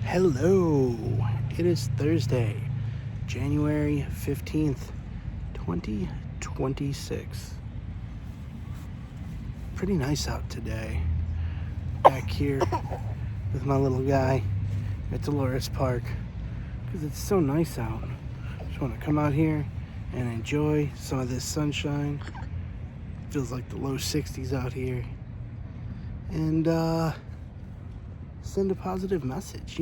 Hello, it is Thursday, January 15th, 2026. Pretty nice out today. Back here with my little guy at Dolores Park because it's so nice out. Just want to come out here and enjoy some of this sunshine. Feels like the low 60s out here. And send a positive message,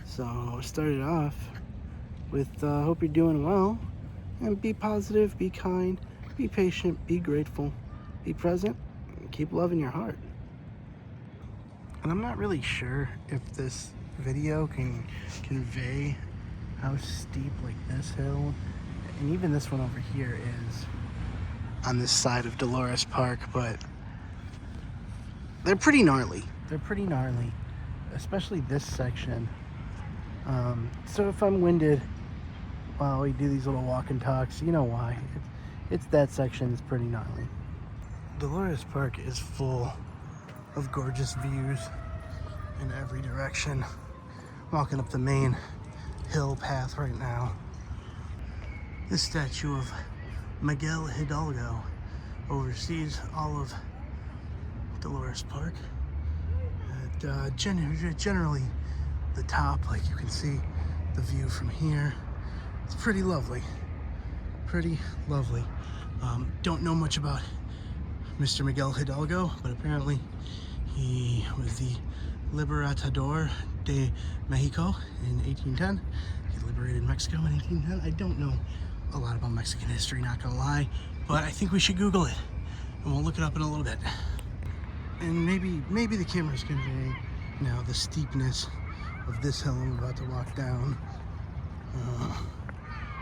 So started off with hope you're doing well, and be positive, be kind, be patient, be grateful, be present, and keep loving your heart. And I'm not really sure if this video can convey how steep like this hill, and even this one over here is on this side of Dolores Park, but they're pretty gnarly. Especially this section. So if I'm winded while we do these little walk and talks, you know why. It's that section is pretty gnarly. Dolores Park is full of gorgeous views in every direction. Walking up the main hill path right now. This statue of Miguel Hidalgo oversees all of Dolores Park. Generally the top, like you can see the view from here. It's pretty lovely. Don't know much about Mr. Miguel Hidalgo, but apparently he was the Libertador de Mexico in 1810. He liberated Mexico in 1810. I don't know a lot about Mexican history, not gonna lie, but I think we should Google it, and we'll look it up in a little bit. And maybe the camera's conveying now the steepness of this hill I'm about to walk down.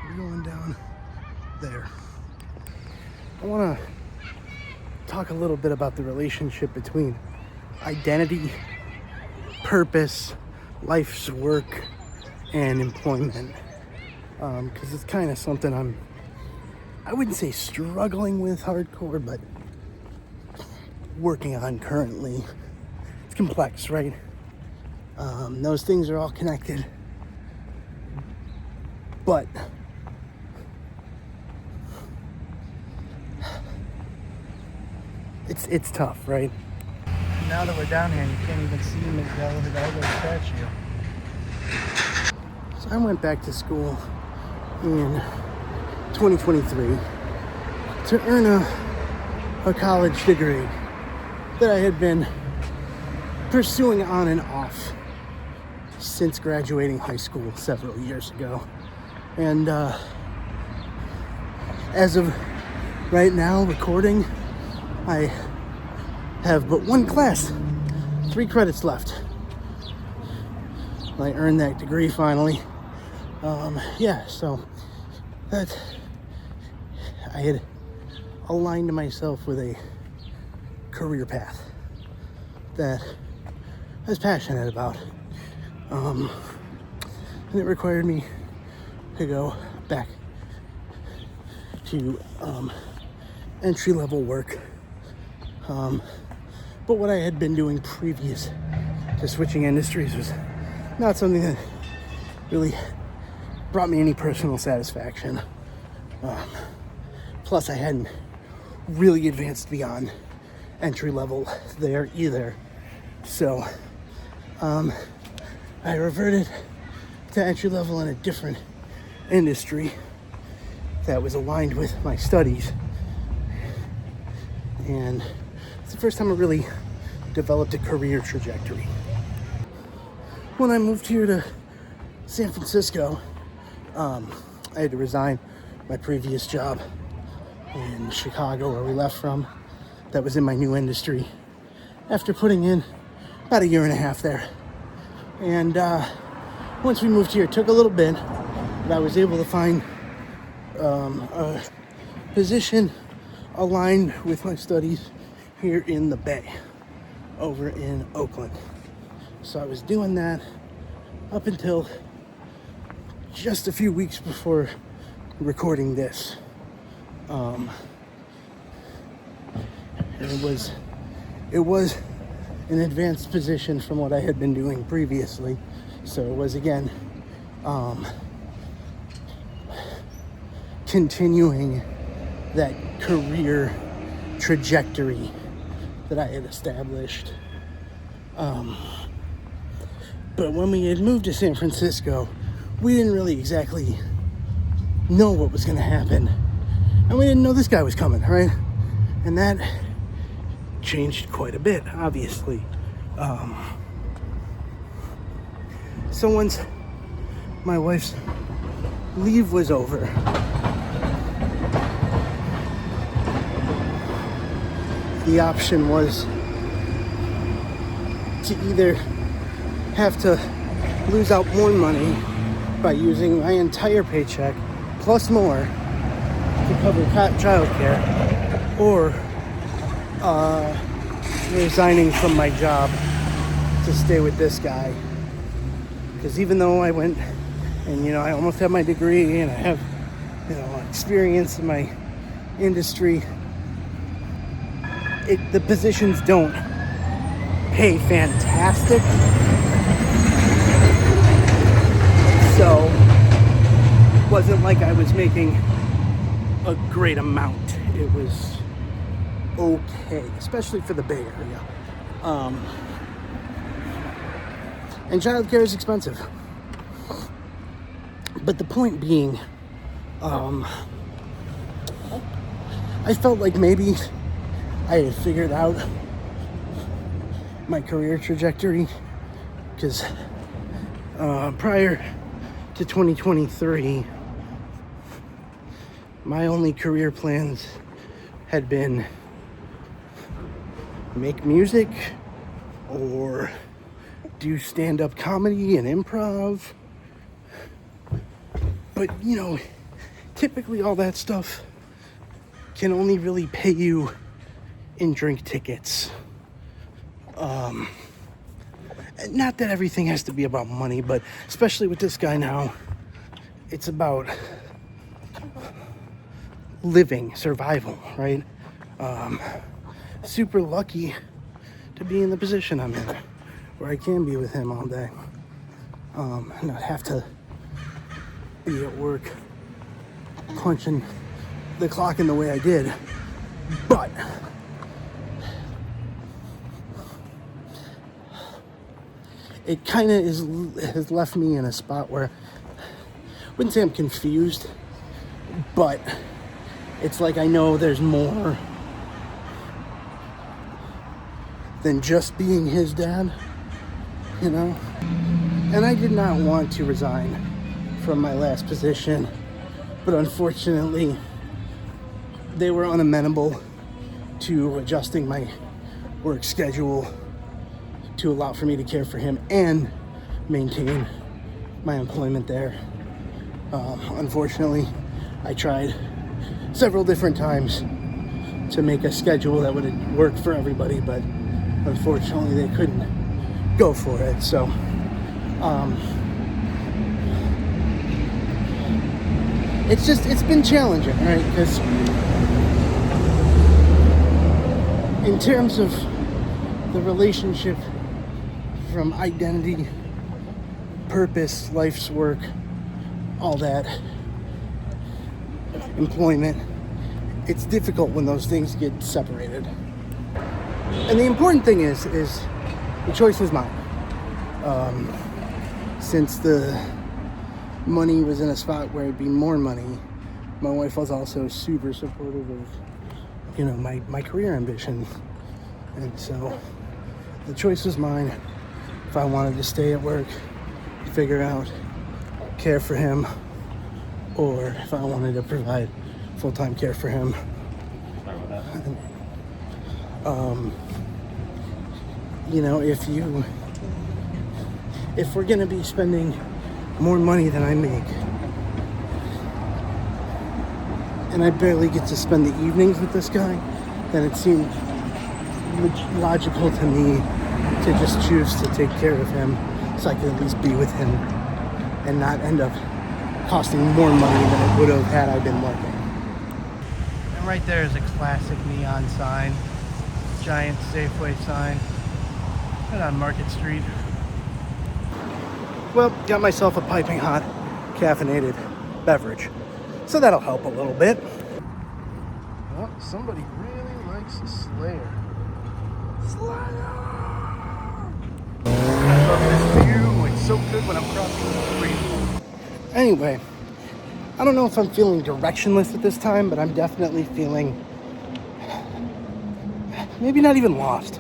We're going down there. I want to talk a little bit about the relationship between identity, purpose, life's work, and employment. Because it's kind of something I wouldn't say struggling with hardcore, but working on currently. It's complex, right? Those things are all connected, but it's tough, right? Now that we're down here, you can't even see Miguel Hidalgo's statue. So I went back to school in 2023 to earn a college degree that I had been pursuing on and off since graduating high school several years ago. And as of right now, recording, I have but one class, 3 credits left. I earned that degree finally. So that I had aligned myself with a career path that I was passionate about. And it required me to go back to entry-level work. But what I had been doing previous to switching industries was not something that really brought me any personal satisfaction. Plus I hadn't really advanced beyond entry level there either. So I reverted to entry level in a different industry that was aligned with my studies. And it's the first time I really developed a career trajectory. When I moved here to San Francisco, I had to resign my previous job in Chicago, where we left from, that was in my new industry, after putting in about 1.5 years there. And once we moved here, it took a little bit, but I was able to find a position aligned with my studies here in the Bay, over in Oakland. So I was doing that up until just a few weeks before recording this. And it was an advanced position from what I had been doing previously. So it was, again, continuing that career trajectory that I had established. But when we had moved to San Francisco, we didn't really exactly know what was going to happen. And we didn't know this guy was coming, right? And that changed quite a bit, obviously. So once my wife's leave was over, the option was to either have to lose out more money by using my entire paycheck plus more to cover childcare, or resigning from my job to stay with this guy. Because even though I went and, I almost have my degree and I have, experience in my industry, the positions don't pay fantastic. So it wasn't like I was making a great amount. It was okay, especially for the Bay Area. And childcare is expensive. But the point being, I felt like maybe I had figured out my career trajectory, because prior to 2023, my only career plans had been make music or do stand-up comedy and improv. But, typically all that stuff can only really pay you in drink tickets. Not that everything has to be about money, but especially with this guy now, it's about living, survival, right? Super lucky to be in the position I'm in, where I can be with him all day, not have to be at work punching the clock in the way I did. But it kind of has left me in a spot where I wouldn't say I'm confused, but it's like I know there's more than just being his dad, And I did not want to resign from my last position, but unfortunately, they were unamenable to adjusting my work schedule to allow for me to care for him and maintain my employment there. Unfortunately, I tried several different times to make a schedule that would work for everybody, but unfortunately they couldn't go for it. So it's been challenging, right? Because in terms of the relationship from identity, purpose, life's work, all that, employment, it's difficult when those things get separated. And the important thing is the choice was mine. Since the money was in a spot where it'd be more money, my wife was also super supportive of, my career ambition. And so the choice was mine. If I wanted to stay at work, figure out, care for him, or if I wanted to provide full-time care for him. Sorry about that. If we're gonna be spending more money than I make, and I barely get to spend the evenings with this guy, then it seemed logical to me to just choose to take care of him so I could at least be with him and not end up costing more money than it would have had I been working. And right there is a classic neon sign, giant Safeway sign. Right on Market Street. Well, got myself a piping hot, caffeinated beverage. So that'll help a little bit. Well, somebody really likes Slayer. Slayer! I love this view. It's so good when I'm crossing the street. Anyway, I don't know if I'm feeling directionless at this time, but I'm definitely feeling maybe not even lost.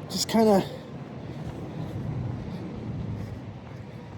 Just kind of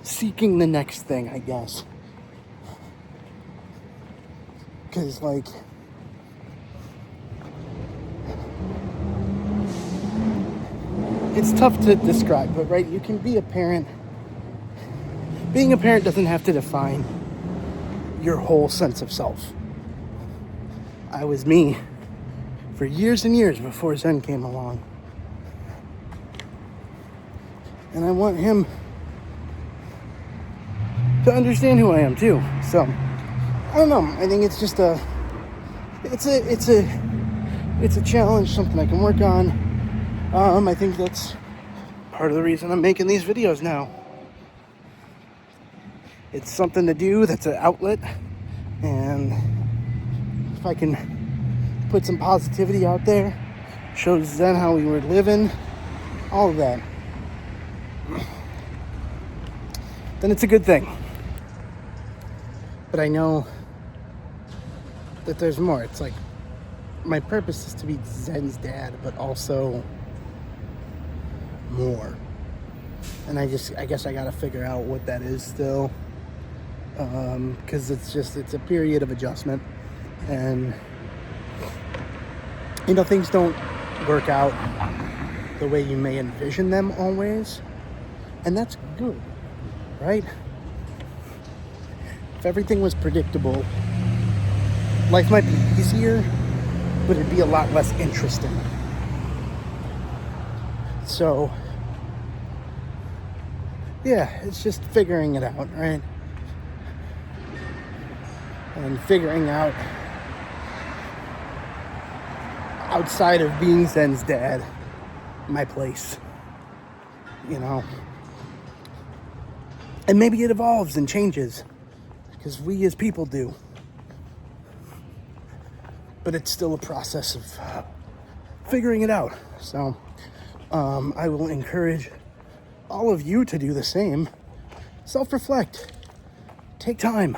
seeking the next thing, I guess. Because, like, it's tough to describe, but right, you can be a parent. Being a parent doesn't have to define your whole sense of self. I was me for years and years before Zen came along. And I want him to understand who I am too. So, I don't know. I think it's just it's a challenge, something I can work on. I think that's part of the reason I'm making these videos now. It's something to do that's an outlet, and if I can put some positivity out there, show Zen how we were living, all of that, then it's a good thing. But I know that there's more. It's like my purpose is to be Zen's dad, but also more. And I guess I gotta figure out what that is still. Because it's a period of adjustment, and things don't work out the way you may envision them always, and that's good, right? If everything was predictable, life might be easier, but it'd be a lot less interesting. So yeah, it's just figuring it out, right? And figuring out, outside of being Zen's dad, my place, and maybe it evolves and changes, because we as people do, but it's still a process of figuring it out. So I will encourage all of you to do the same. Self-reflect, take time.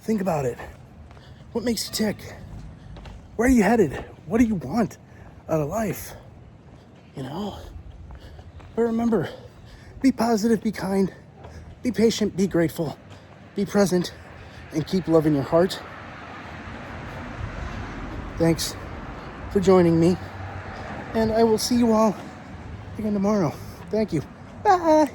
Think about it. What makes you tick? Where are you headed? What do you want out of life? But remember, be positive, be kind, be patient, be grateful, be present, and keep loving your heart. Thanks for joining me, and I will see you all again tomorrow. Thank you. Bye.